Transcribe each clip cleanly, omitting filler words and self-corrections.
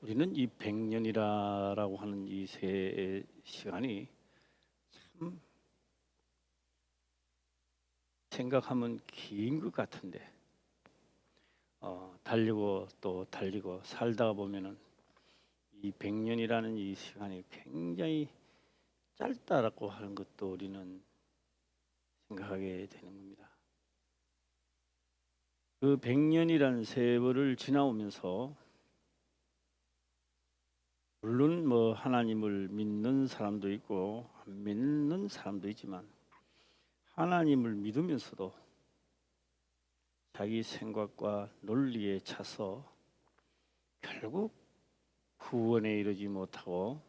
우리는 이 100년이라고 하는 이 세 시간이 참 생각하면 긴 것 같은데 달리고 또 달리고 살다가 보면은 이 100년이라는 이 시간이 굉장히 짧다라고 하는 것도 우리는 생각하게 되는 겁니다. 그 100년이라는 세월을 지나오면서 물론 뭐 하나님을 믿는 사람도 있고 안 믿는 사람도 있지만 하나님을 믿으면서도 자기 생각과 논리에 차서 결국 구원에 이르지 못하고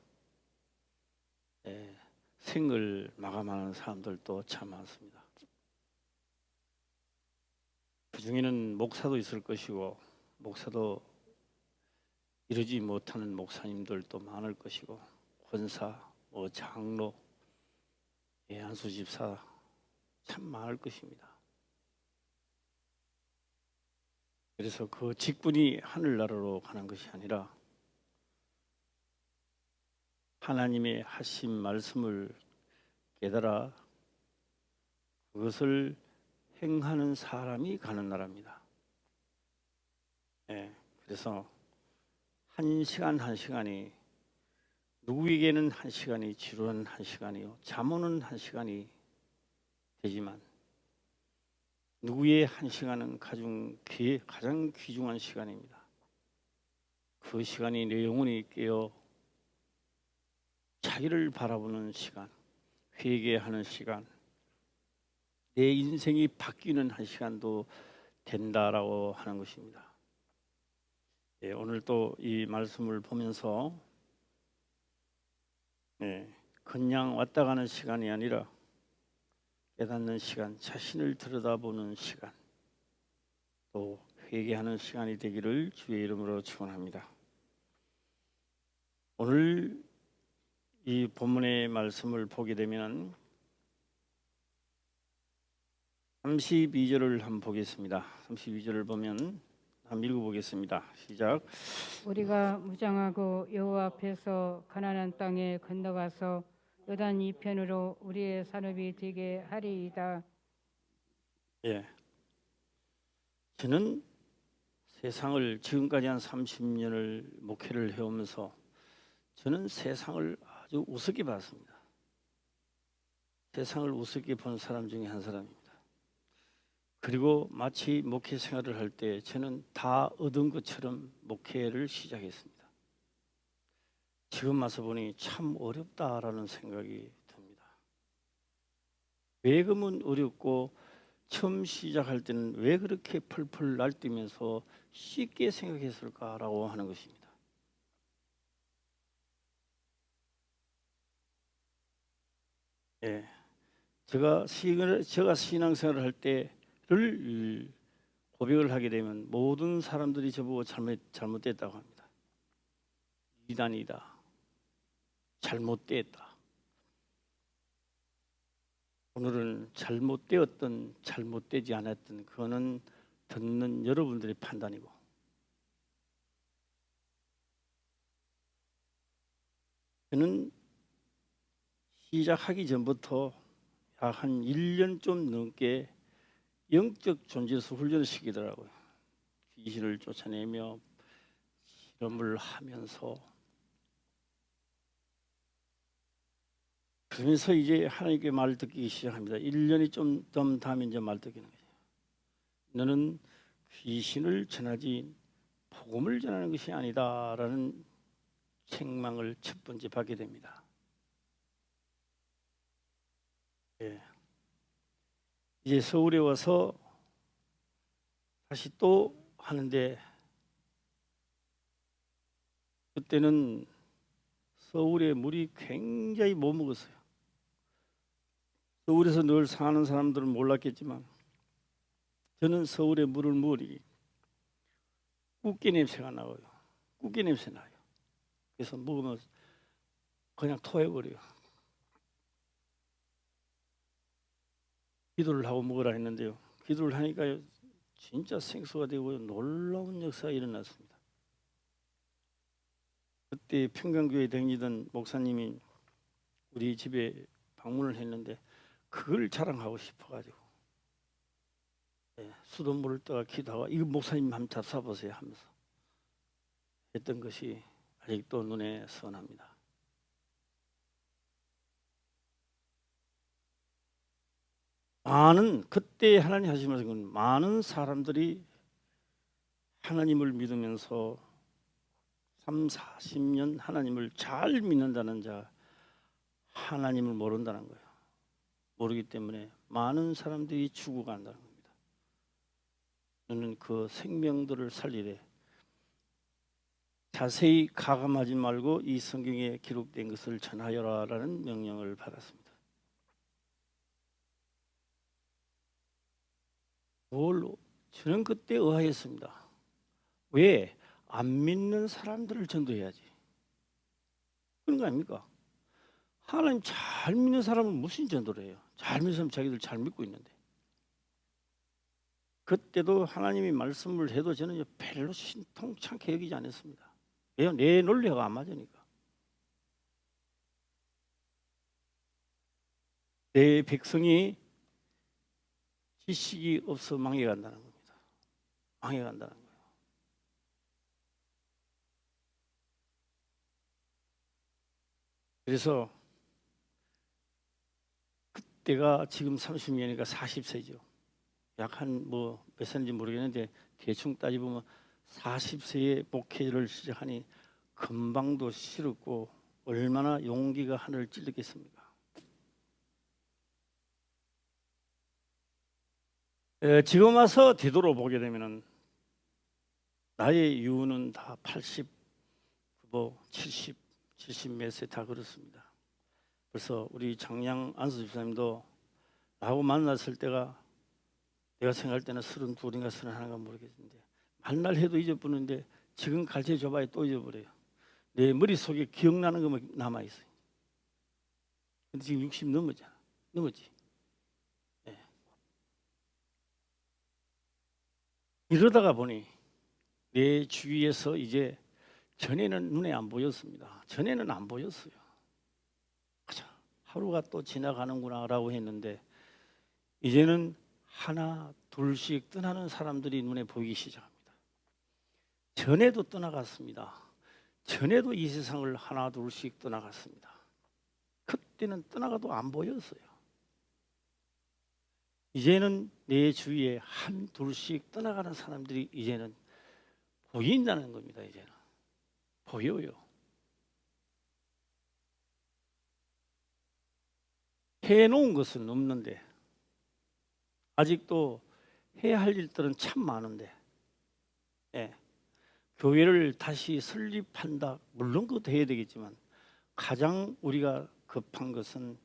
생을 마감하는 사람들도 참 많습니다. 그 중에는 목사도 있을 것이고 목사도 이루지 못하는 목사님들도 많을 것이고 권사, 장로, 안수 집사 참 많을 것입니다. 그래서 그 직분이 하늘나라로 가는 것이 아니라 하나님의 하신 말씀을 깨달아 그것을 행하는 사람이 가는 나라입니다. 그래서 한 시간 한 시간이 누구에게는 한 시간이 지루한 한 시간이요 잠 오는 한 시간이 되지만 누구의 한 시간은 가장 귀중한 시간입니다. 그 시간이 내 영혼이 깨어 자기를 바라보는 시간, 회개하는 시간, 내 인생이 바뀌는 한 시간도 된다라고 하는 것입니다. 오늘 또 이 말씀을 보면서 그냥 왔다 가는 시간이 아니라 깨닫는 시간, 자신을 들여다보는 시간, 또 회개하는 시간이 되기를 주의 이름으로 축원합니다. 오늘 이 본문의 말씀을 보게 되면 32절을 한번 보겠습니다. 32절을 보면 한번 읽어보겠습니다. 시작. 우리가 무장하고 여호와 앞에서 가나안 땅에 건너가서 요단 이편으로 우리의 산업이 되게 하리이다. 저는 세상을 지금까지 한 30년을 목회를 해오면서 저는 세상을 아주 우습게 봤습니다. 세상을 우습게 본 사람 중에 한 사람입니다. 그리고 마치 목회 생활을 할 때 저는 다 얻은 것처럼 목회를 시작했습니다. 지금 와서 보니 참 어렵다라는 생각이 듭니다. 왜 그러면 어렵고 처음 시작할 때는 왜 그렇게 펄펄 날뛰면서 쉽게 생각했을까라고 하는 것입니다. 제가 신앙생활을 할 때를 고백을 하게 되면 모든 사람들이 저보고 잘못됐다고 합니다. 이단이다, 잘못됐다. 오늘은 잘못되었든 잘못되지 않았든 그거는 듣는 여러분들의 판단이고, 저는 시작하기 전부터 약 한 1년 좀 넘게 영적 존재에서 훈련을 시키더라고요. 귀신을 쫓아내며 실험을 하면서, 그러면서 이제 하나님께 말 듣기 시작합니다. 1년이 좀 다음에 이제 말 듣기는 거예요. 너는 귀신을 전하지 복음을 전하는 것이 아니다라는 책망을 첫 번째 받게 됩니다. 이제 서울에 와서 다시 또 하는데, 그때는 서울에 물이 굉장히 못 먹었어요. 서울에서 늘 사는 사람들은 몰랐겠지만 저는 서울의 물을 먹으니 꽃게 냄새가 나요. 꽃게 냄새 나요. 그래서 먹으면 그냥 토해버려요. 기도를 하고 먹으라 했는데요. 기도를 하니까 진짜 생수가 되고 놀라운 역사가 일어났습니다. 그때 평강교회 다니던 목사님이 우리 집에 방문을 했는데 그걸 자랑하고 싶어가지고 수도 물을 떠가 기도하고 이거 목사님 한번 잡숴보세요 하면서 했던 것이 아직도 눈에 선합니다. 많은 그때 하나님 하신 말씀은 많은 사람들이 하나님을 믿으면서 3, 40년 하나님을 잘 믿는다는 자 하나님을 모른다는 거예요. 모르기 때문에 많은 사람들이 죽어간다는 겁니다. 너는 그 생명들을 살리되 자세히 가감하지 말고 이 성경에 기록된 것을 전하여라라는 명령을 받았습니다. 뭘로? 저는 그때 의아했습니다. 왜? 안 믿는 사람들을 전도해야지. 그런 거 아닙니까? 하나님 잘 믿는 사람은 무슨 전도를 해요? 잘 믿는 사람 자기들 잘 믿고 있는데. 그때도 하나님이 말씀을 해도 저는 별로 신통찮게 여기지 않았습니다. 왜요? 내 논리가 안 맞으니까. 내 백성이 지식이 없어 망해간다는 겁니다. 망해간다는 거예요. 그래서 그때가 지금 30년이니까 40세죠. 약 한 뭐 몇 살인지 모르겠는데 대충 따지보면 40세에 목회를 시작하니 금방도 싫었고 얼마나 용기가 하늘을 찔렀겠습니까? 지금 와서 되돌아보게 되면은 나의 유는 다 80, 뭐 70, 70 몇 세 다 그렇습니다. 그래서 우리 장량 안수 집사님도 나하고 만났을 때가 내가 생각할 때는 32인가 31인가 모르겠는데 만날 해도 잊어버리는데 지금 가르쳐 줘봐야 또 잊어버려요. 내 머릿속에 기억나는 것만 남아있어요. 근데 지금 60 넘었잖아. 넘었지. 네. 이러다가 보니 내 주위에서 이제 전에는 눈에 안 보였습니다. 전에는 안 보였어요. 하루가 또 지나가는구나 라고 했는데 이제는 하나 둘씩 떠나는 사람들이 눈에 보이기 시작합니다. 전에도 떠나갔습니다. 전에도 이 세상을 하나 둘씩 떠나갔습니다. 그때는 떠나가도 안 보였어요. 이제는 내 주위에 한 둘씩 떠나가는 사람들이 이제는 보인다는 겁니다. 이제는 보여요. 해놓은 것은 없는데 아직도 해야 할 일들은 참 많은데 교회를 다시 설립한다. 물론 그것도 해야 되겠지만 가장 우리가 급한 것은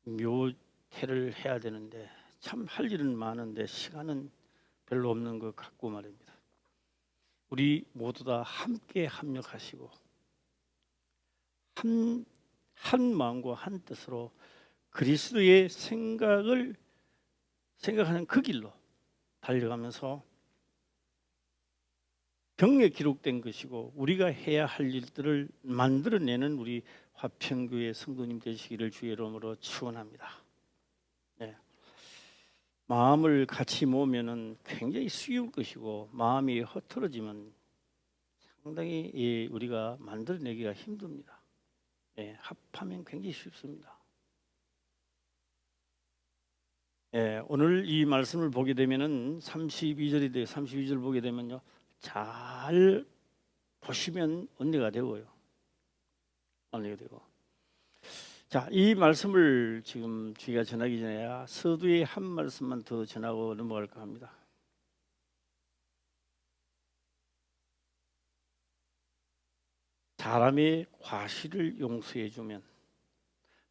묘태를 해야 되는데 참 할 일은 많은데 시간은 별로 없는 것 같고 말입니다. 우리 모두 다 함께 합력하시고 한 마음과 한 뜻으로 그리스도의 생각을 생각하는 그 길로 달려가면서 경에 기록된 것이고 우리가 해야 할 일들을 만들어내는 우리 화평교회 성도님 되시기를 주의 이름으로 축원합니다. 마음을 같이 모으면은 굉장히 쉬울 것이고 마음이 흐트러지면 상당히 우리가 만들어내기가 힘듭니다. 합하면 굉장히 쉽습니다. 오늘 이 말씀을 보게 되면은 32절이 돼요. 32절 보게 되면요. 잘 보시면 은혜가 되고요. 은혜가 되고. 자, 이 말씀을 지금 주기가 전하기 전에 서두에 한 말씀만 더 전하고 넘어갈까 합니다. 사람의 과실을 용서해 주면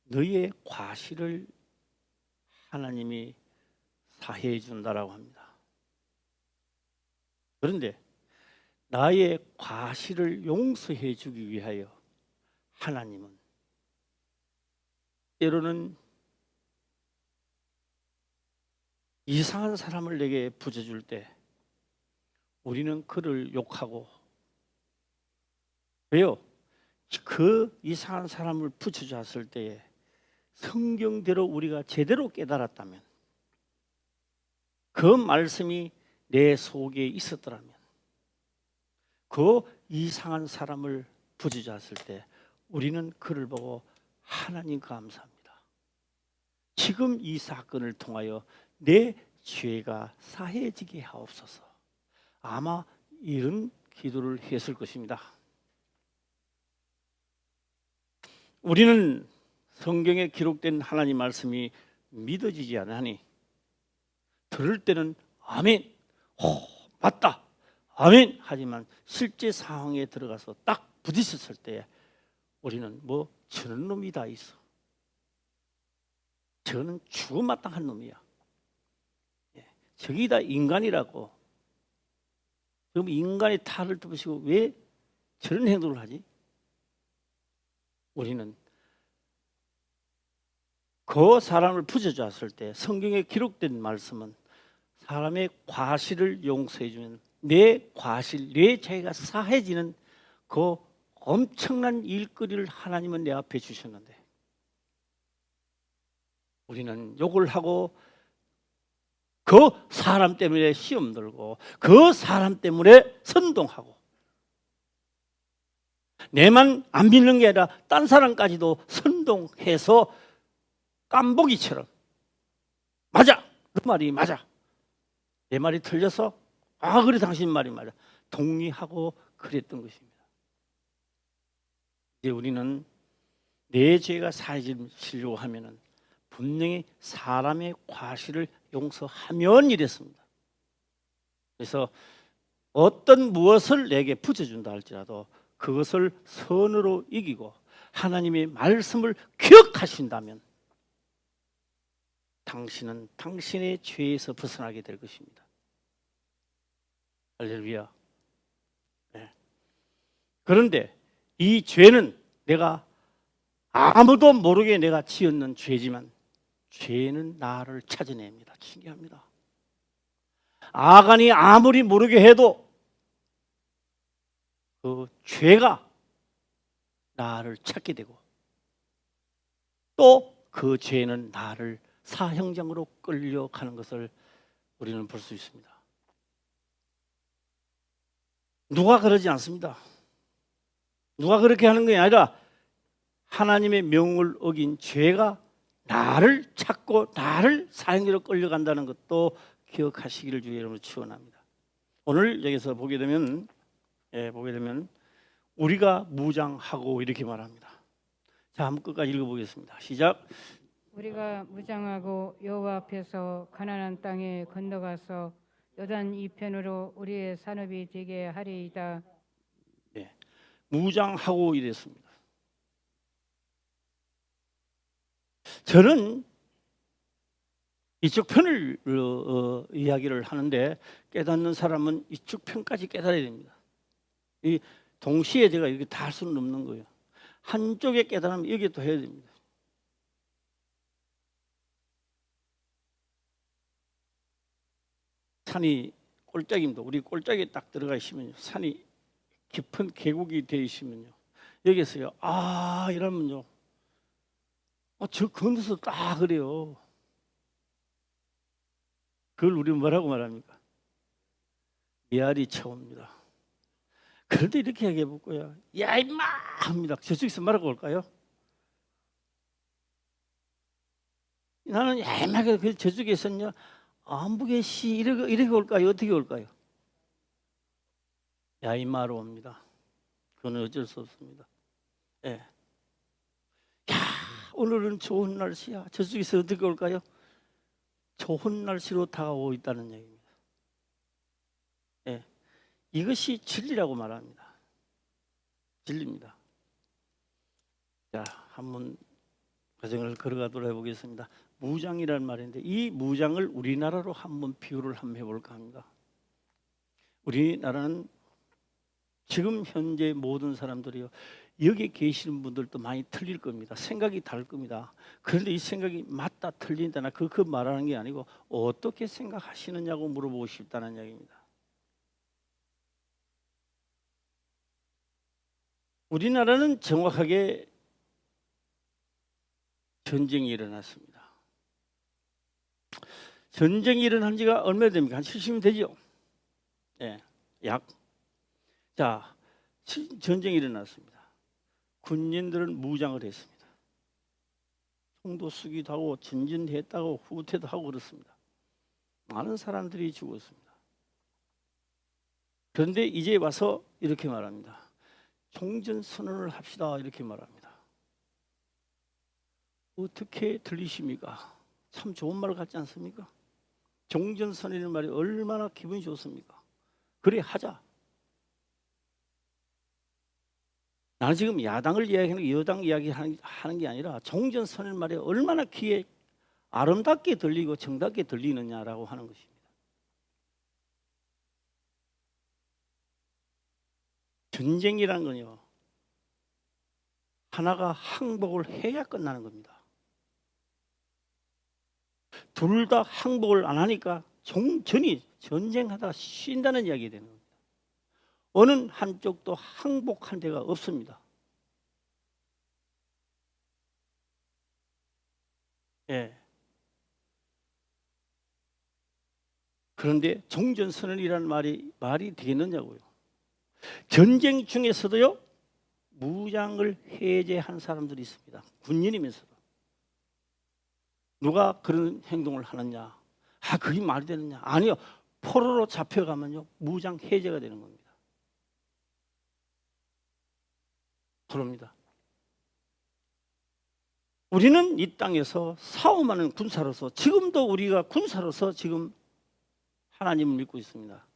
너의 과실을 하나님이 사해 준다라고 합니다. 그런데 나의 과실을 용서해 주기 위하여 하나님은 때로는 이상한 사람을 내게 붙여줄 때 우리는 그를 욕하고 왜요? 그 이상한 사람을 붙여줬을 때에 성경대로 우리가 제대로 깨달았다면, 그 말씀이 내 속에 있었더라면, 그 이상한 사람을 붙여줬을 때 우리는 그를 보고 하나님 감사합니다. 지금 이 사건을 통하여 내 죄가 사해지게 하옵소서. 아마 이런 기도를 했을 것입니다. 우리는 성경에 기록된 하나님 말씀이 믿어지지 않으니 들을 때는 아멘, 맞다, 아멘 하지만 실제 상황에 들어가서 딱 부딪혔을 때 우리는 뭐 저런 놈이 다 있어, 저는 죽어마땅한 놈이야, 저기 다 인간이라고, 그럼 인간의 탈을 덮으시고 왜 저런 행동을 하지? 우리는 그 사람을 붙여줬을 때 성경에 기록된 말씀은 사람의 과실을 용서해 주면 내 과실, 내 죄가 사해지는 그 엄청난 일거리를 하나님은 내 앞에 주셨는데, 우리는 욕을 하고 그 사람 때문에 시험 들고 그 사람 때문에 선동하고, 내만 안 믿는 게 아니라 딴 사람까지도 선동해서 깜보기처럼 맞아, 그 말이 맞아, 내 말이 틀려서 그래 당신 말이 맞아, 동의하고 그랬던 것입니다. 이제 우리는 내 죄가 사해지려고 하면은 분명히 사람의 과실을 용서하면 이랬습니다. 그래서 어떤 무엇을 내게 붙여준다 할지라도 그것을 선으로 이기고 하나님의 말씀을 기억하신다면 당신은 당신의 죄에서 벗어나게 될 것입니다. 할렐루야. 네. 그런데 이 죄는 내가 아무도 모르게 내가 지었는 죄지만 죄는 나를 찾아냅니다. 신기합니다. 아간이 아무리 모르게 해도 그 죄가 나를 찾게 되고 또 그 죄는 나를 사형장으로 끌려가는 것을 우리는 볼 수 있습니다. 누가 그러지 않습니다. 누가 그렇게 하는 게 아니라 하나님의 명을 어긴 죄가 나를 찾고 나를 사형장으로 끌려간다는 것도 기억하시기를 주의 이름으로 축원합니다. 오늘 여기서 보게 되면 우리가 무장하고 이렇게 말합니다. 자, 한번 끝까지 읽어보겠습니다. 시작. 우리가 무장하고 여호와 앞에서 가나안 땅에 건너가서 요단 이편으로 우리의 산업이 되게 하리이다. 네, 무장하고 이랬습니다. 저는 이쪽 편을 이야기를 하는데 깨닫는 사람은 이쪽 편까지 깨달아야 됩니다. 이 동시에 제가 이렇게 다 할 수는 없는 거예요. 한쪽에 깨달으면 여기 또 해야 됩니다. 산이 꼴짝입니다. 우리 꼴짝에 딱 들어가 있으면요, 산이 깊은 계곡이 되어 있으면요, 여기서요 이러면요, 저 건너서 딱 그래요. 그걸 우리 뭐라고 말합니까? 메아리 차옵니다. 그런데 이렇게 얘기해 볼 거야. 야 임마 합니다. 저쪽에서 뭐라고 올까요? 나는 야 임마 그 저쪽에서는요 안부계 씨 이렇게 올까요? 어떻게 올까요? 야 임마로 옵니다. 그건 어쩔 수 없습니다. 예. 야 오늘은 좋은 날씨야. 저쪽에서 어떻게 올까요? 좋은 날씨로 다가오고 있다는 얘기입니다. 예. 이것이 진리라고 말합니다. 진리입니다. 자, 한번 과정을 걸어가도록 해보겠습니다. 무장이라는 말인데 이 무장을 우리나라로 한번 비유를 한번 해볼까 합니다. 우리나라는 지금 현재 모든 사람들이요, 여기 계시는 분들도 많이 틀릴 겁니다. 생각이 다를 겁니다. 그런데 이 생각이 맞다 틀린다나 그 말하는 게 아니고 어떻게 생각하시느냐고 물어보고 싶다는 얘기입니다. 우리나라는 정확하게 전쟁이 일어났습니다. 전쟁이 일어난 지가 얼마 됩니까? 한 70년 되죠? 예, 약. 자, 전쟁이 일어났습니다. 군인들은 무장을 했습니다. 총도 쏘기도 하고 전진했다고 후퇴도 하고 그렇습니다. 많은 사람들이 죽었습니다. 그런데 이제 와서 이렇게 말합니다. 종전선언을 합시다 이렇게 말합니다. 어떻게 들리십니까? 참 좋은 말 같지 않습니까? 종전선언이라는 말이 얼마나 기분이 좋습니까? 그래 하자. 나는 지금 야당을 이야기하는 게 여당 이야기하는 게 아니라 종전선언 말이 얼마나 귀에 아름답게 들리고 정답게 들리느냐라고 하는 것입니다. 전쟁이라는 건요, 하나가 항복을 해야 끝나는 겁니다. 둘 다 항복을 안 하니까 전쟁하다가 쉰다는 이야기 되는 겁니다. 어느 한쪽도 항복한 데가 없습니다. 예. 그런데 종전선언이라는 말이 되겠느냐고요. 전쟁 중에서도요, 무장을 해제한 사람들이 있습니다. 군인이면서도. 누가 그런 행동을 하느냐? 그게 말이 되느냐? 아니요. 포로로 잡혀가면요, 무장 해제가 되는 겁니다. 그럽니다. 우리는 이 땅에서 싸움하는 군사로서, 지금도 우리가 군사로서 지금 하나님을 믿고 있습니다.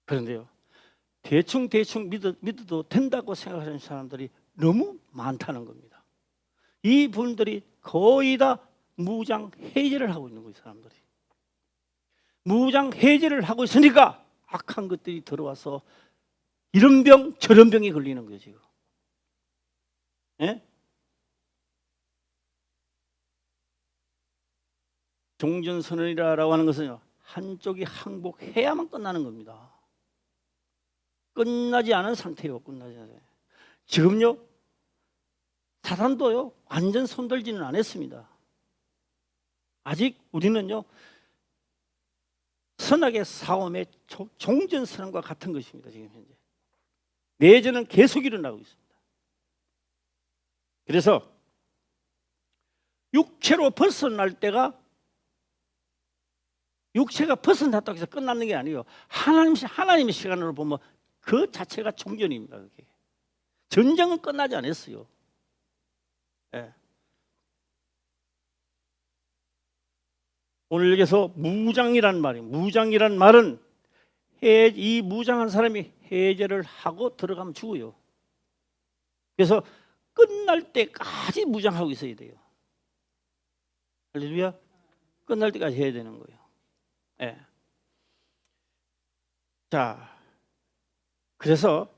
그런데요, 대충 믿어도 된다고 생각하는 사람들이 너무 많다는 겁니다. 이 분들이 거의 다 무장 해제를 하고 있는 거예요. 사람들이 무장 해제를 하고 있으니까 악한 것들이 들어와서 이런 병 저런 병이 걸리는 거예요. 지금. 예? 종전선언이라고 하는 것은요, 한쪽이 항복해야만 끝나는 겁니다. 끝나지 않은 상태예요. 끝나지 않아요. 지금요, 사단도요, 완전 손들지는 않았습니다. 아직 우리는요, 선악의 싸움의 종전선언과 같은 것입니다. 지금 현재 내전은 계속 일어나고 있습니다. 그래서 육체로 벗어날 때가, 육체가 벗어났다고 해서 끝나는 게 아니에요. 하나님의 시간으로 보면 그 자체가 종전입니다. 그게. 전쟁은 끝나지 않았어요. 예. 오늘 여기서 무장이란 말이에요. 무장이란 말은 이 무장한 사람이 해제를 하고 들어가면 죽어요. 그래서 끝날 때까지 무장하고 있어야 돼요. 할렐루야. 끝날 때까지 해야 되는 거예요. 예. 자, 그래서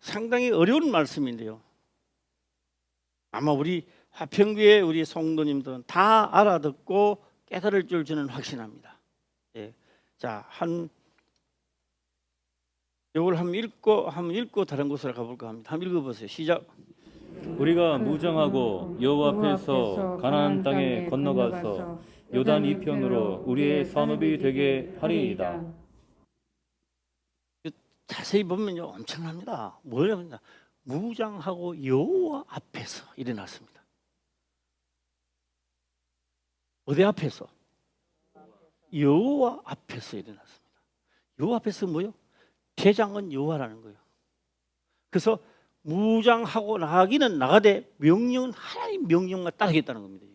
상당히 어려운 말씀인데요. 아마 우리 화평교회 우리 성도님들은 다 알아듣고 깨달을 줄 저는 확신합니다. 예. 자, 이걸 한번 읽고 다른 곳으로 가볼까 합니다. 한번 읽어보세요. 시작. 우리가 무장하고 여호와 앞에서 가나안 땅에 건너가서 요단 이편으로 우리의 산업이 되게 하리이다. 자세히 보면요, 엄청납니다. 뭐냐면 무장하고 여호와 앞에서 일어났습니다. 어디 앞에서? 여호와 앞에서 일어났습니다. 여호와 앞에서 뭐요? 대장은 여호와라는 거예요. 그래서 무장하고 나가기는 나가되 명령은 하나님 명령만 따르겠다는 겁니다.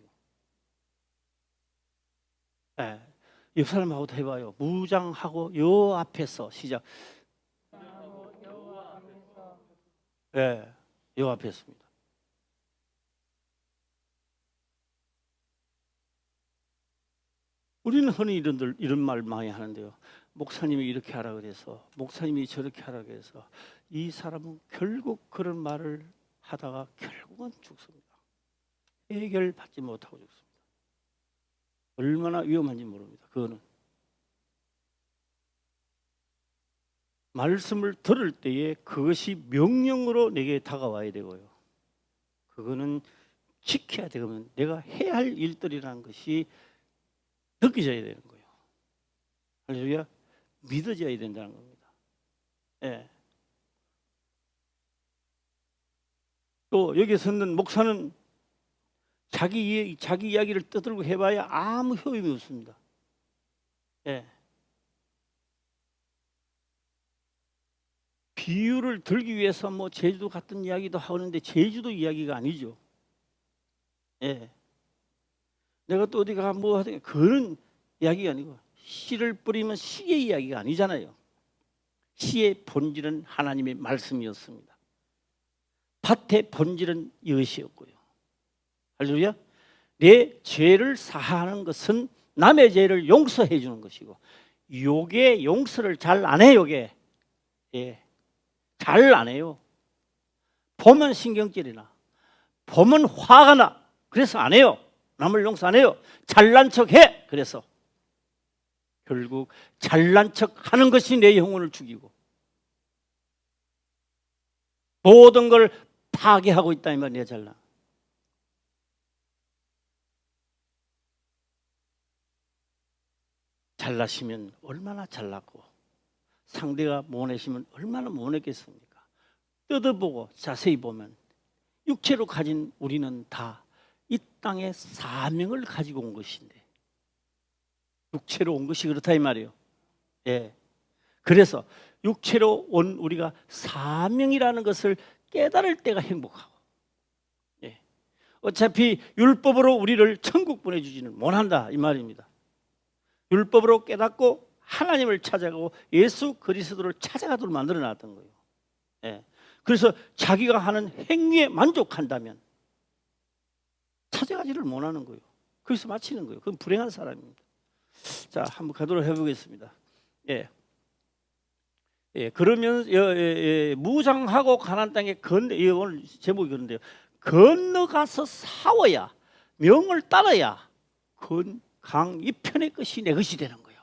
네. 옆 사람하고도 해봐요. 무장하고 여호와 앞에서 시작. 네, 여호와 앞에서입니다. 우리는 흔히 이런 말 많이 하는데요. 목사님이 이렇게 하라 그래서, 목사님이 저렇게 하라 그래서 이 사람은 결국 그런 말을 하다가 결국은 죽습니다. 해결받지 못하고 죽습니다. 얼마나 위험한지 모릅니다. 그거는 말씀을 들을 때에 그것이 명령으로 내게 다가와야 되고요. 그거는 지켜야 되면 내가 해야 할 일들이라는 것이 느껴져야 되는 거예요. 할렐루야. 믿어져야 된다는 겁니다. 예. 또 여기 서는 목사는 자기 이야기를 떠들고 해봐야 아무 효용이 없습니다. 예. 비유를 들기 위해서 뭐 제주도 같은 이야기도 하는데 제주도 이야기가 아니죠. 예. 내가 또 어디가 뭐 하든 그런 이야기가 아니고 씨를 뿌리면 씨의 이야기가 아니잖아요. 씨의 본질은 하나님의 말씀이었습니다. 밭의 본질은 이것이었고요. 할렐루야. 내 죄를 사하는 것은 남의 죄를 용서해 주는 것이고, 요게 용서를 잘 안 해요. 요게 예. 잘 안 해요. 보면 신경질이나 보면 화가 나. 그래서 안 해요. 남을 용서 안 해요. 잘난 척해. 그래서 결국 잘난 척하는 것이 내 영혼을 죽이고 모든 걸 파괴하고 있다 이 말이야. 잘나. 잘나시면 얼마나 잘났고 상대가 모내시면 얼마나 모냈겠습니까? 뜯어보고 자세히 보면 육체로 가진 우리는 다 이 땅에 사명을 가지고 온 것인데 육체로 온 것이 그렇다 이 말이에요. 예. 그래서 육체로 온 우리가 사명이라는 것을 깨달을 때가 행복하고, 예. 어차피 율법으로 우리를 천국 보내주지는 못한다 이 말입니다. 율법으로 깨닫고 하나님을 찾아가고 예수 그리스도를 찾아가도록 만들어 놨던 거예요. 예. 그래서 자기가 하는 행위에 만족한다면 찾아가지를 못하는 거예요. 거기서 마치는 거예요. 그건 불행한 사람입니다. 자, 한번 가도록 해보겠습니다. 예. 예, 그러면 무장하고 가나안 땅에 오늘 제목이 그런데요. 건너가서 싸워야 명을 따라야 강 이편의 것이 내 것이 되는 거예요.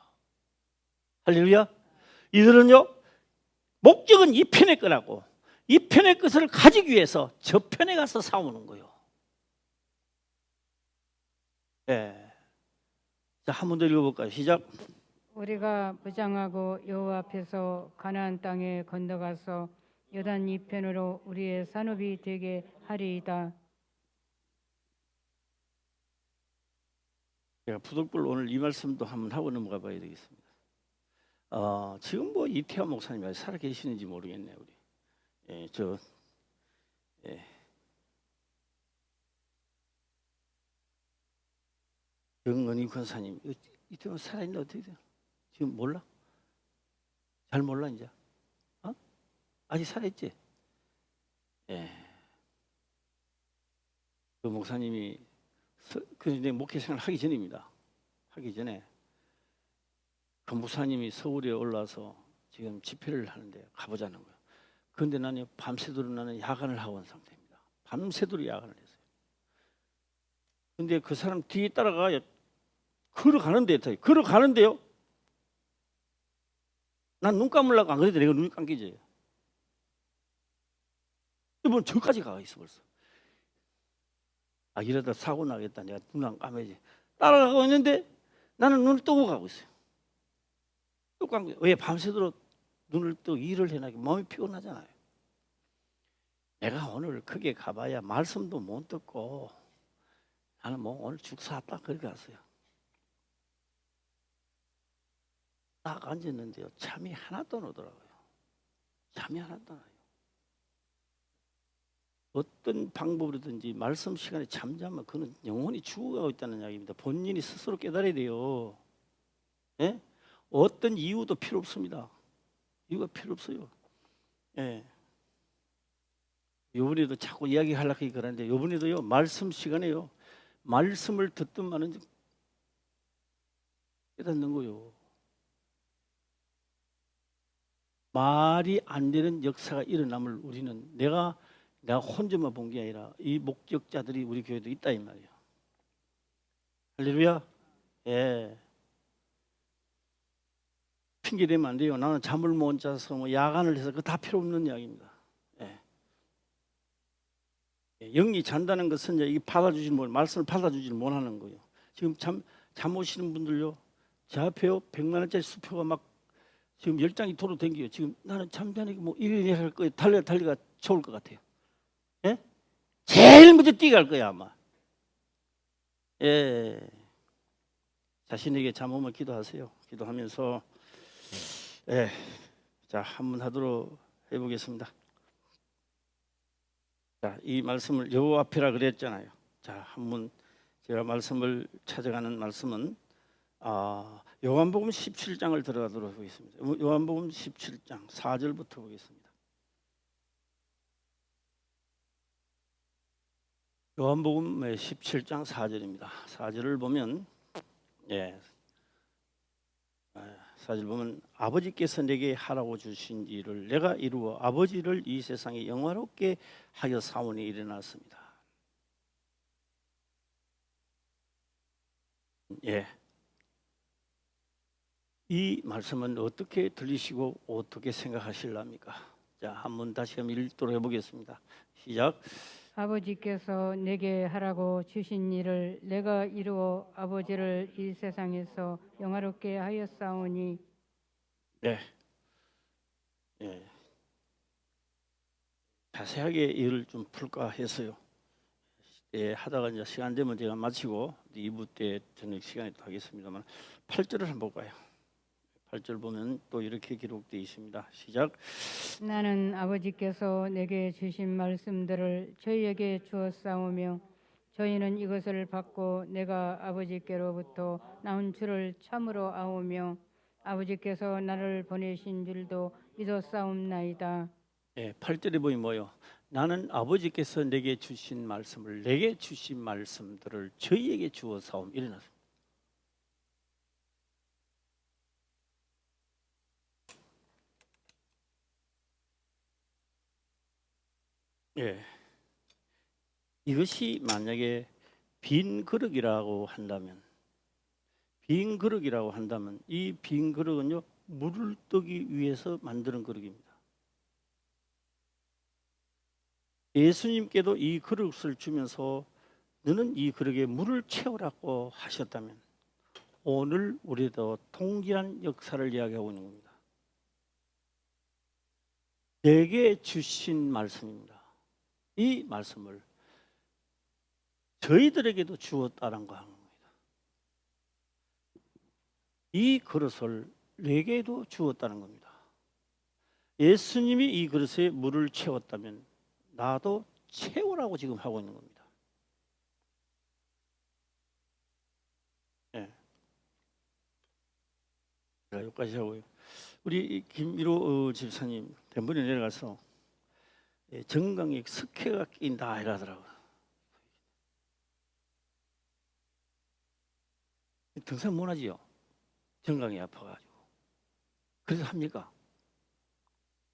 할렐루야. 이들은요 목적은 이 편의 거라고 이 편의 것을 가지기 위해서 저 편에 가서 싸우는 거예요. 예. 자, 한 번 더 읽어볼까요? 시작. 우리가 무장하고 여호와 앞에서 가나안 땅에 건너가서 요단 이편으로 우리의 산업이 되게 하리이다. 제가 부득불 오늘 이 말씀도 한번 하고 넘어가 봐야 되겠습니다. 지금 뭐 이태원 목사님이 아직 살아 계시는지 모르겠네요. 우리 정은희 권사님 이태원 살아있는데 어떻게 돼요? 지금 몰라? 잘 몰라 이제? 아직 살아있지? 예. 그 목사님이 내 목회 생활 하기 전입니다. 하기 전에 그 목사님이 서울에 올라와서 지금 집회를 하는데 가보자는 거예요. 그런데 나는 밤새도록 나는 야간을 하고 온 상태입니다. 밤새도록 야간을 했어요. 근데 그 사람 뒤에 따라가 걸어가는데요. 난 눈 감으려고 안 그래도 내가 눈이 감기지. 이번 저까지 가 있어 벌써. 이러다 사고 나겠다. 내가 눈 안 감아야지. 따라가고 있는데 나는 눈을 뜨고 가고 있어요. 또 감기. 왜 밤새도록 눈을 뜨고 일을 해나기 마음이 피곤하잖아요. 내가 오늘 크게 가봐야 말씀도 못 듣고 나는 뭐 오늘 죽사왔다 그렇게 갔어요. 딱 앉았는데요. 잠이 하나도 안 오더라고요. 잠이 하나도 안 와요. 어떤 방법으로든지 말씀 시간에 잠자면 그는 영혼이 죽어가고 있다는 이야기입니다. 본인이 스스로 깨달아야 돼요. 예? 어떤 이유도 필요 없습니다. 이유가 필요 없어요. 예. 요번에도 자꾸 이야기하려고 그러는데 요번에도요 말씀 시간에요 말씀을 듣든 마는 깨닫는 거요. 말이 안 되는 역사가 일어남을 우리는 내가 혼자만 본 게 아니라 이 목격자들이 우리 교회도 있다 이 말이에요. 할렐루야. 예. 핑계 대면 안 돼요. 나는 잠을 못 자서 뭐 야간을 해서 그거 다 필요 없는 이야기입니다. 예. 영이 잔다는 것은 이제 이게 받아주지 못, 말씀을 받아주지를 못하는 거예요. 지금 잠 오시는 분들요, 제 앞에요 100만 원짜리 수표가 막 지금 10장이 도로 댕겨요. 지금 나는 잠자니까 뭐 이래 할 거예요. 달리가 좋을 것 같아요. 예? 제일 먼저 뛰어갈 거야 아마. 예. 자신에게 잠 오면 기도하세요. 기도하면서 예. 자, 한번 하도록 해보겠습니다. 자, 이 말씀을 여호와 앞이라 그랬잖아요. 자, 한번 제가 말씀을 찾아가는 말씀은 요한복음 17장을 들어가도록 하겠습니다. 요한복음 17장 4절부터 보겠습니다. 요한복음 17장 4절입니다. 4절을 보면 4절 보면 아버지께서 내게 하라고 주신 일을 내가 이루어 아버지를 이 세상에 영화롭게 하여 사원이 일어났습니다. 예. 이 말씀은 어떻게 들리시고 어떻게 생각하실랍니까? 자, 한번 다시 한번 읽도록 해보겠습니다. 시작. 아버지께서 내게 하라고 주신 일을 내가 이루어 아버지를 이 세상에서 영화롭게 하였사오니. 네. 예. 자세하게 일을 좀 풀까 해서요. 하다가 이제 시간 되면 제가 마치고 2부 때 저녁 시간에 또 하겠습니다만 8절을 한번 볼까요? 8절 보면 또 이렇게 기록되어 있습니다. 시작. 나는 아버지께서 내게 주신 말씀들을 저희에게 주었사오며 저희는 이것을 받고 내가 아버지께로부터 나온 줄을 참으로 아오며 아버지께서 나를 보내신 줄도 믿었사옵나이다. 8절에 보면 뭐요? 나는 아버지께서 내게 주신 말씀을 내게 주신 말씀들을 저희에게 주어사옴. 일어났습니다. 이것이 만약에 빈 그릇이라고 한다면 이 빈 그릇은요 물을 뜨기 위해서 만드는 그릇입니다. 예수님께도 이 그릇을 주면서 너는 이 그릇에 물을 채우라고 하셨다면 오늘 우리도 동일한 역사를 이야기하고 있는 겁니다. 내게 주신 말씀입니다. 이 말씀을 저희들에게도 주었다는 거 하는 겁니다. 이 그릇을 내게도 주었다는 겁니다. 예수님이 이 그릇에 물을 채웠다면 나도 채우라고 지금 하고 있는 겁니다. 자, 여기까지 하고요. 우리 김일호 집사님 덴버리 내려가서 정강에 석회가 낀다 이러더라고요. 등산 못 하지요. 정강이 아파가지고. 그래서 합니까?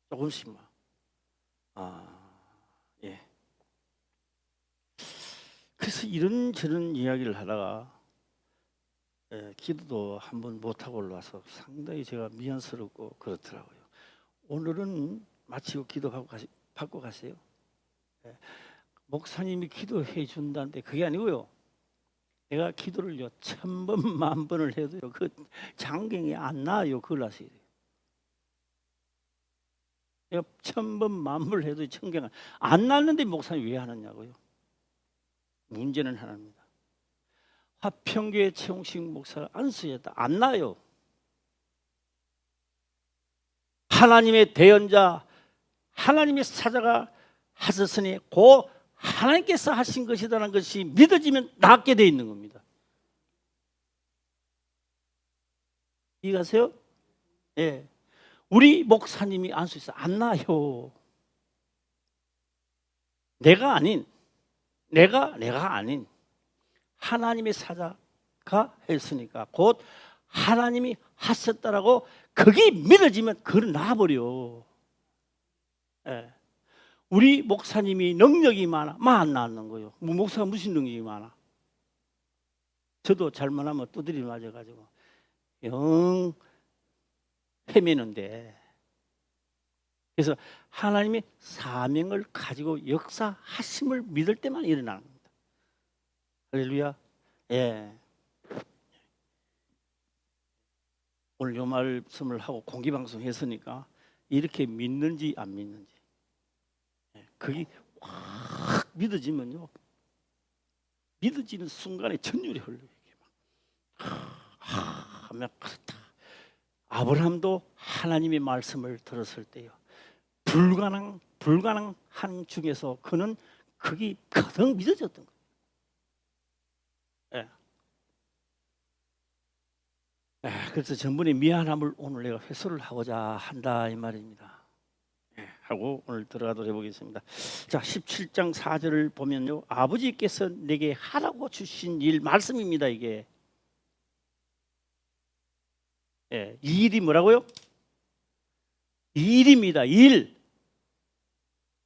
조금씩만. 예. 그래서 이런저런 이야기를 하다가 기도도 한번 못하고 올라와서 상당히 제가 미안스럽고 그렇더라고요. 오늘은 마치고 기도 받고 가세요. 목사님이 기도해 준다는데 그게 아니고요. 내가 기도를요 1000번 10,000번을 해도요 그 장경이 안 나요. 그걸 아셔야 돼요. 내가 1000번 10,000번을 해도 청경 안 났는데 목사님 왜 하느냐고요. 문제는 하나입니다. 화평교회 최홍식 목사가 안 쓰였다. 안 나요. 하나님의 대언자, 하나님의 사자가 하셨으니 곧 하나님께서 하신 것이라는 것이 믿어지면 낫게 돼 있는 겁니다. 이해가세요? 예. 우리 목사님이 안 쓰였어. 안 나요. 내가 아닌 하나님의 사자가 했으니까 곧 하나님이 하셨다라고 그게 믿어지면 그걸 놔버려. 예. 우리 목사님이 능력이 많아. 안 나는 거예요. 목사가 무슨 능력이 많아? 저도 잘못하면 두드리 맞아가지고 영 헤매는데, 그래서 하나님의 사명을 가지고 역사하심을 믿을 때만 일어나는 겁니다. 할렐루야. 예. 오늘 요 말씀을 하고 공개방송 했으니까 이렇게 믿는지 안 믿는지, 그게 확 믿어지면요, 믿어지는 순간에 전율이 흘러요. 하면 그렇다. 아브라함도 하나님의 말씀을 들었을 때요, 불가능한 중에서 그는 그게 가장 믿어졌던 거예요. 그래서 전번에 미안함을 오늘 내가 회수를 하고자 한다 이 말입니다. 하고 오늘 들어가도록 해보겠습니다. 자, 17장 4절을 보면요, 아버지께서 내게 하라고 주신 일 말씀입니다. 이게 이 일이 뭐라고요? 일입니다. 일.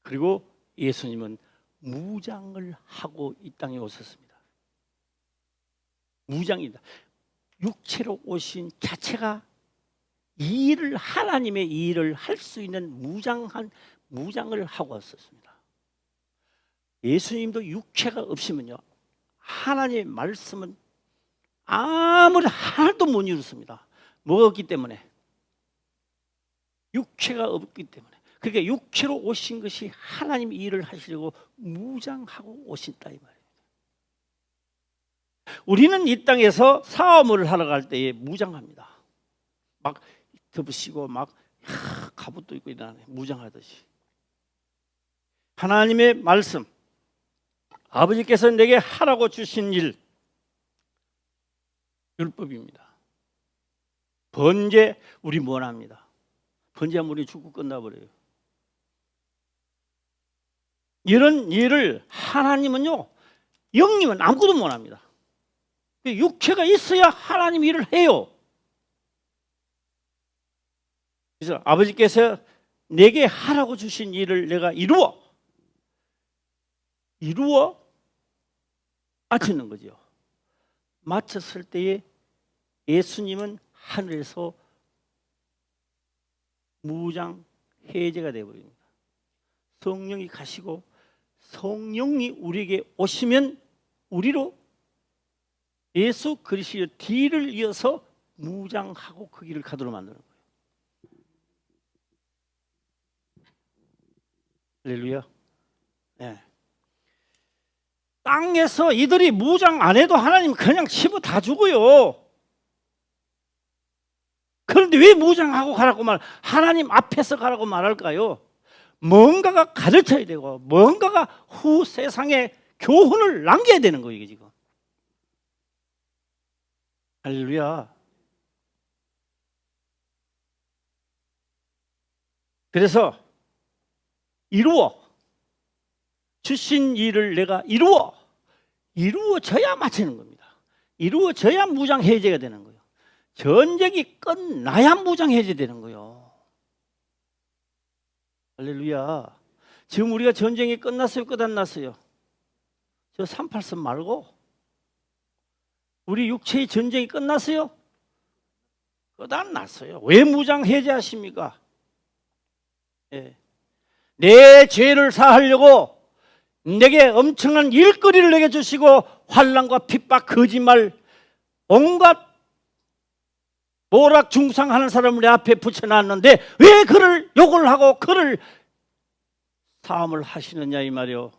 그리고 예수님은 무장을 하고 이 땅에 오셨습니다. 무장이다. 육체로 오신 자체가 이 일을, 하나님의 이 일을 할 수 있는 무장을 하고 왔었습니다. 예수님도 육체가 없으면요, 하나님의 말씀은 아무리 하나도 못 이루습니다. 뭐가 없기 때문에? 육체가 없기 때문에. 그러니까 육체로 오신 것이 하나님 일을 하시려고 무장하고 오신다 이 말이에요. 우리는 이 땅에서 사업을 하러 갈 때에 무장합니다. 막 덮으시고 막 갑옷도 입고 일어나네, 무장하듯이. 하나님의 말씀, 아버지께서 내게 하라고 주신 일, 율법입니다. 번제, 우리 원합니다. 번제하면 우리 죽고 끝나버려요. 이런 일을 하나님은요, 영님은 아무것도 못합니다. 육체가 있어야 하나님 일을 해요. 그래서 아버지께서 내게 하라고 주신 일을 내가 이루어 마치는 거죠. 마쳤을 때에 예수님은 하늘에서 무장 해제가 되어버립니다. 성령이 가시고, 성령이 우리에게 오시면 우리로 예수 그리스도의 뒤를 이어서 무장하고 그 길을 가도록 만드는 거예요. 할렐루야. 네. 땅에서 이들이 무장 안 해도 하나님 그냥 치부 다 주고요. 그런데 왜 무장하고 가라고 하나님 앞에서 가라고 말할까요? 뭔가가 가르쳐야 되고, 뭔가가 후 세상에 교훈을 남겨야 되는 거예요, 이게 지금. 할렐루야. 그래서 이루어 주신 일을 내가 이루어져야 마치는 겁니다. 이루어져야 무장 해제가 되는 거예요. 전쟁이 끝나야 무장 해제되는 거예요. 할렐루야. 지금 우리가 전쟁이 끝났어요, 끝 안 났어요? 저 38선 말고 우리 육체의 전쟁이 끝났어요? 끝 안 났어요. 왜 무장 해제하십니까? 내 죄를 사하려고 내게 엄청난 일거리를 내게 주시고, 환난과 핍박, 거짓말, 온갖 모락중상하는 사람을 내 앞에 붙여놨는데 왜 그를 욕을 하고 그를 사함을 하시느냐 이 말이요.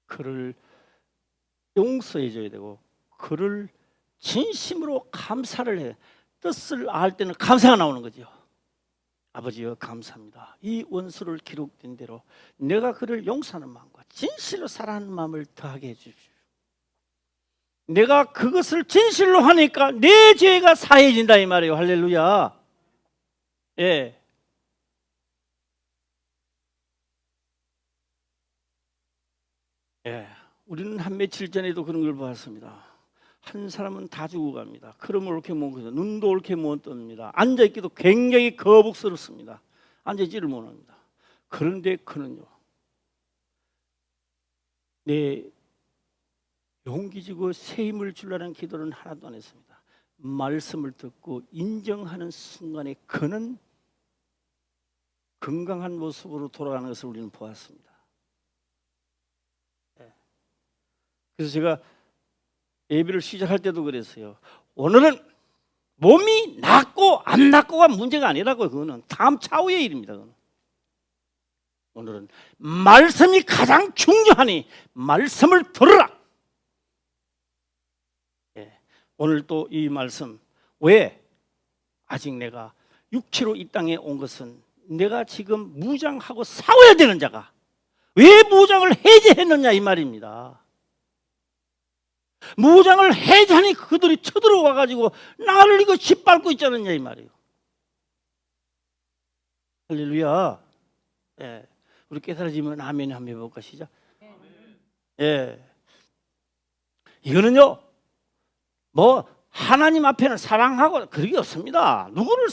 그를 용서해 줘야 되고, 그를 진심으로 감사를 해. 뜻을 알 때는 감사가 나오는 거죠. 아버지여 감사합니다. 이 원수를 기록된 대로 내가 그를 용서하는 마음과 진실로 사랑하는 마음을 더하게 해주십시오. 내가 그것을 진실로 하니까 내 죄가 사해진다 이 말이에요. 할렐루야. 예. 우리는 한 며칠 전에도 그런 걸 봤습니다. 한 사람은 다 죽어갑니다. 걸음을 옳게 못 걷어요. 눈도 옳게 못 뜹니다. 앉아있기도 굉장히 거북스럽습니다. 앉아있지를 못합니다. 그런데 그는요, 내 용기 주고 새 힘을 주려는 기도는 하나도 안 했습니다. 말씀을 듣고 인정하는 순간에 그는 건강한 모습으로 돌아가는 것을 우리는 보았습니다. 그래서 제가 예배를 시작할 때도 그랬어요. 오늘은 몸이 낫고 안 낫고가 문제가 아니라고요. 그거는 다음 차후의 일입니다. 그거는. 오늘은 말씀이 가장 중요하니 말씀을 들으라. 오늘 또 이 말씀, 왜 아직 내가 육체로 이 땅에 온 것은 내가 지금 무장하고 싸워야 되는 자가 왜 무장을 해제했느냐 이 말입니다. 무장을 해제하니 그들이 쳐들어와 가지고 나를 이거 짓밟고 있지 않느냐 이 말이에요. 할렐루야. 우리 깨달아지면 아멘 한번 해볼까 시작. 이거는요 뭐 하나님 앞에는 사랑하고 그런 게 없습니다. 누구를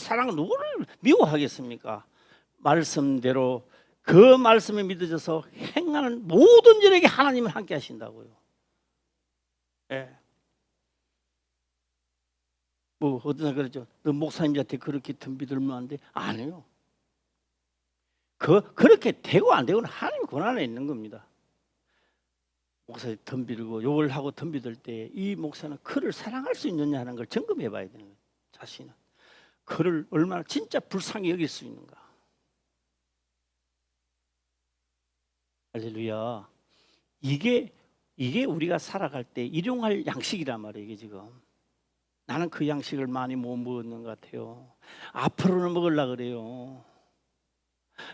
미워하겠습니까? 말씀대로 그 말씀에 믿어져서 행하는 모든 일에게 하나님은 함께 하신다고요. 뭐 어떤 사람 그러죠. 너 목사님한테 그렇게 덤비들면 안 돼? 아니요. 그렇게 되고 안 되고는 하나님 권한에 있는 겁니다. 목사님 덤비고 욕을 하고 덤비들 때 이 목사는 그를 사랑할 수 있느냐 하는 걸 점검해 봐야 되는 거예요. 자신은 그를 얼마나 진짜 불쌍히 여길 수 있는가. 할렐루야. 이게 우리가 살아갈 때 일용할 양식이란 말이에요. 이게 지금 나는 그 양식을 많이 못 먹었는 것 같아요. 앞으로는 먹으려고 그래요.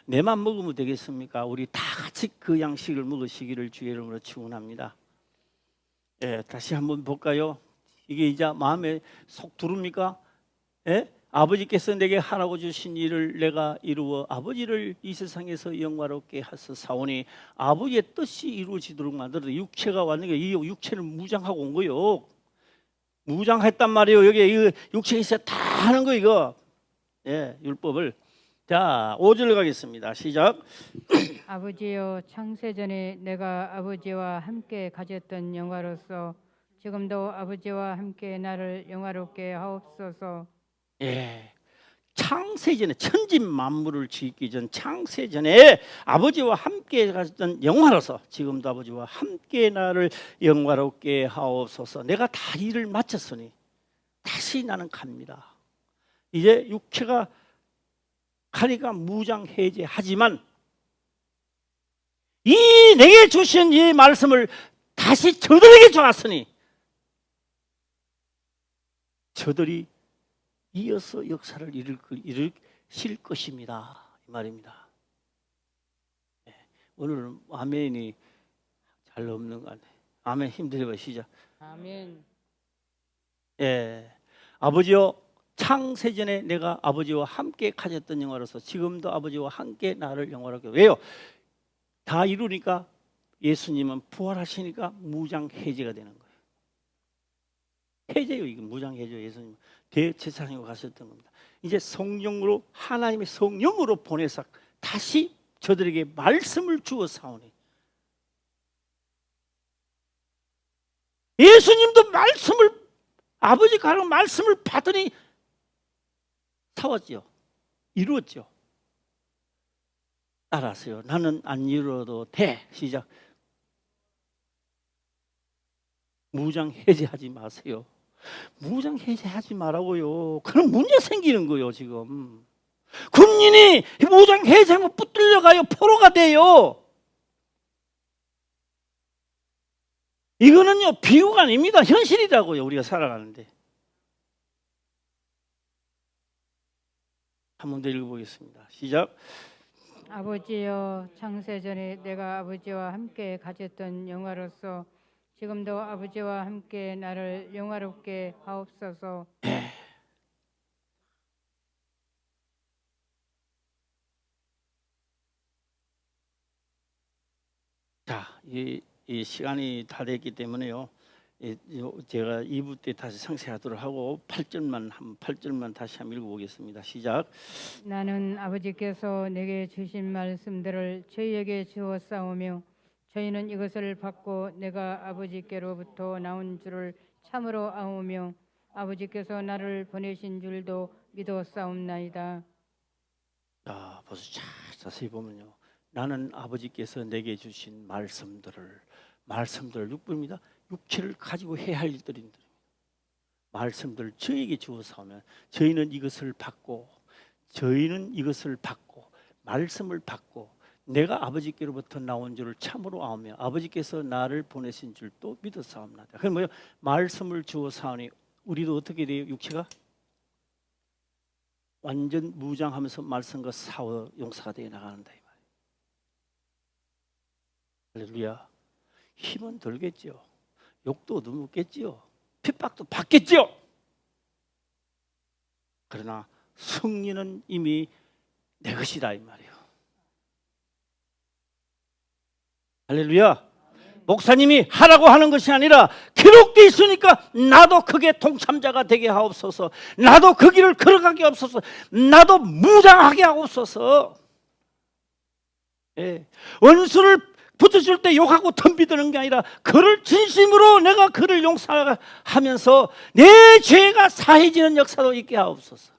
내만 먹으면 되겠습니까? 우리 다 같이 그 양식을 먹으시기를 주의 이름으로 축원합니다. 다시 한번 볼까요? 이게 이제 마음에 속 들어옵니까? 아버지께서 내게 하라고 주신 일을 내가 이루어 아버지를 이 세상에서 영화롭게 하사오니 아버지의 뜻이 이루어지도록 만들어서 육체가 왔는데 이 육체를 무장하고 온 거요. 무장했단 말이에요. 여기 이 육체가 있어야 다 하는 거 이거. 율법을. 자, 5절 가겠습니다. 시작. 아버지여, 창세전에 내가 아버지와 함께 가졌던 영화로서 지금도 아버지와 함께 나를 영화롭게 하옵소서. 창세전에 천지 만물을 짓기 전 창세전에 아버지와 함께 가졌던 영화로서 지금도 아버지와 함께 나를 영화롭게 하옵소서. 내가 다 일을 마쳤으니 다시 나는 갑니다. 이제 육체가 가니까 무장해제하지만 이 내게 주신 이 말씀을 다시 저들에게 주었으니 저들이 이어서 역사를 일으킬 것입니다. 이 말입니다. 오늘은 아멘이 잘 없는 것 같아요. 아멘 힘들어요. 시작. 아멘. 아버지여, 창세전에 내가 아버지와 함께 가졌던 영화로서 지금도 아버지와 함께 나를 영화롭게. 왜요? 다 이루니까 예수님은 부활하시니까 무장해제가 되는 거예요. 해제요. 이거 무장해제. 예수님 대제사장으로 가셨던 겁니다. 이제 성령으로 하나님의 성령으로 보내서 다시 저들에게 말씀을 주어 사오니 예수님도 말씀을 아버지 가는 말씀을 받으니 사왔죠. 이루었죠. 따라하세요. 나는 안 이루어도 돼. 시작. 무장 해제하지 마세요. 무장 해제하지 말라고요. 그럼 문제 생기는 거예요. 지금 군인이 무장 해제하면 붙들려가요. 포로가 돼요. 이거는요 비유가 아닙니다. 현실이라고요. 우리가 살아가는데. 한 번 더 읽어보겠습니다. 시작. 아버지여, 창세전에 내가 아버지와 함께 가졌던 영화로서 지금도 아버지와 함께 나를 영화롭게 하옵소서. 자, 이 시간이 다 됐기 때문에요. 제가 2부 때 다시 상세하도록 하고 8절만 다시 한번 읽어보겠습니다. 시작. 나는 아버지께서 내게 주신 말씀들을 저희에게 주었사오며 저희는 이것을 받고 내가 아버지께로부터 나온 줄을 참으로 아오며 아버지께서 나를 보내신 줄도 믿었사옵나이다. 자, 벌써 자세히 보면요, 나는 아버지께서 내게 주신 말씀들을 6분입니다. 육체를 가지고 해야 할 일들입니다. 말씀들을 저에게 주어서 하면 저희는 이것을 받고 말씀을 받고 내가 아버지께로부터 나온 줄을 참으로 아오며 아버지께서 나를 보내신 줄도 믿었사옵나이다. 그럼 뭐요? 말씀을 주어서 하니 우리도 어떻게 돼요? 육체가 완전 무장하면서 말씀과 싸워 용사가 되어 나가는다 이 말이에요. 할렐루야. 힘은 들겠죠. 욕도 얻어먹겠지요. 핍박도 받겠지요. 그러나 승리는 이미 내 것이다 이 말이에요. 할렐루야. 목사님이 하라고 하는 것이 아니라 기록되어 있으니까 나도 그게 동참자가 되게 하옵소서. 나도 그 길을 걸어가게 하옵소서. 나도 무장하게 하옵소서. 예. 원수를 붙여줄 때 욕하고 덤비드는 게 아니라 그를 진심으로 내가 그를 용서하면서 내 죄가 사해지는 역사도 있게 하옵소서.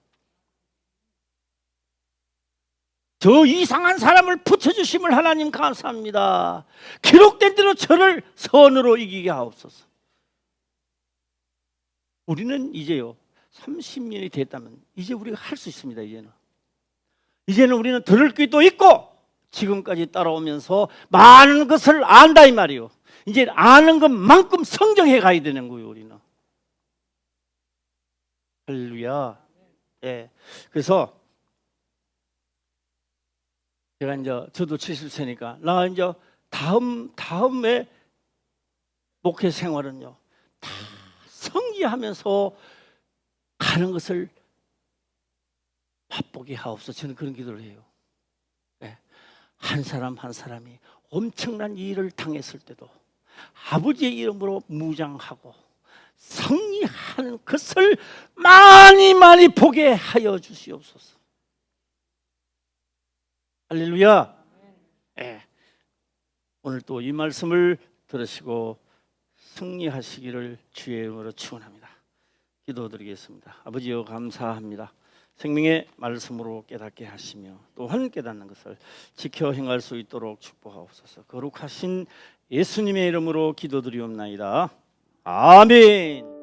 저 이상한 사람을 붙여주심을 하나님 감사합니다. 기록된 대로 저를 선으로 이기게 하옵소서. 우리는 이제요 30년이 됐다면 이제 우리가 할 수 있습니다. 이제는 우리는 들을 귀도 있고 지금까지 따라오면서 많은 것을 안다 이 말이요. 이제 아는 것만큼 성장해 가야 되는 거예요. 우리는. 할렐루야. 예. 그래서 제가 이제 저도 70세니까 나 이제 다음에 목회 생활은요 다 성리하면서 가는 것을 맛보게 하옵소서. 저는 그런 기도를 해요. 네. 한 사람 한 사람이 엄청난 일을 당했을 때도 아버지의 이름으로 무장하고 승리하는 것을 많이 보게 하여 주시옵소서. 할렐루야. 네. 오늘 또 이 말씀을 들으시고 승리하시기를 주의 이름으로 축원합니다. 기도드리겠습니다. 아버지여 감사합니다. 생명의 말씀으로 깨닫게 하시며 또한 깨닫는 것을 지켜 행할 수 있도록 축복하옵소서. 거룩하신 예수님의 이름으로 기도드리옵나이다. 아멘.